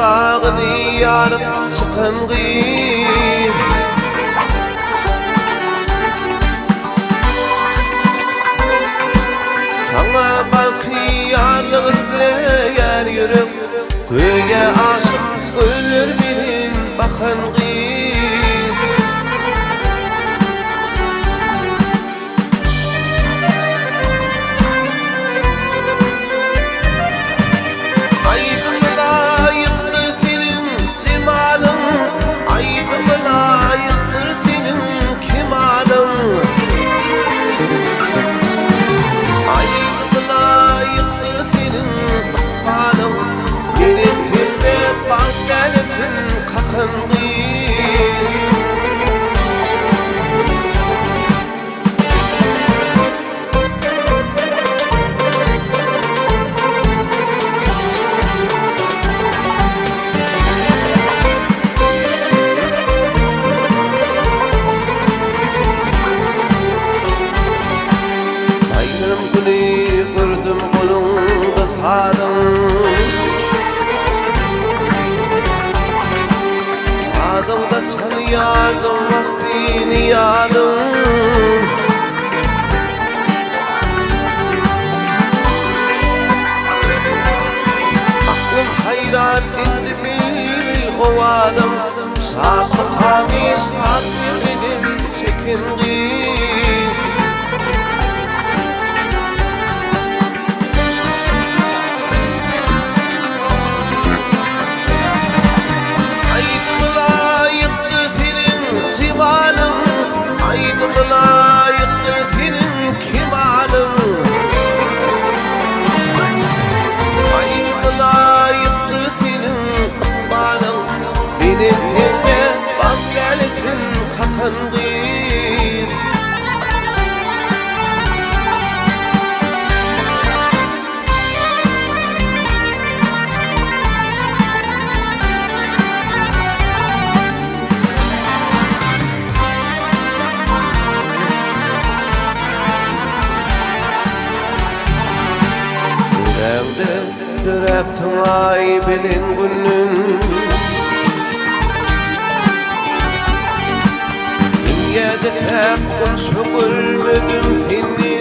dağını yarıp çıkan gıyım. Sana bakıyarlık izleyen yürüm, göğe aşık ölür bilin bakan gıyım. Aydın layıktır senin cemalın, aydın layıktır senin kemalın. Aydın layıktır senin balın, benim tümde bak gelsin kakan gıyım. Bayram günü gördüm kolunda sadın, sadımda çalıyardım vaktini yadım. Aklım hayran etti bil ovadım, şartlı kamis hak vermedim çekindi. Aydın layıktır senin cemalın, aydın layıktır senin kemalın. Aydın layıktır senin balın, benim tende bak gelsin kakan gıyım. Yüreğimde düreptin ay bilin günün, dünyada hep konuşup ölmedim senin.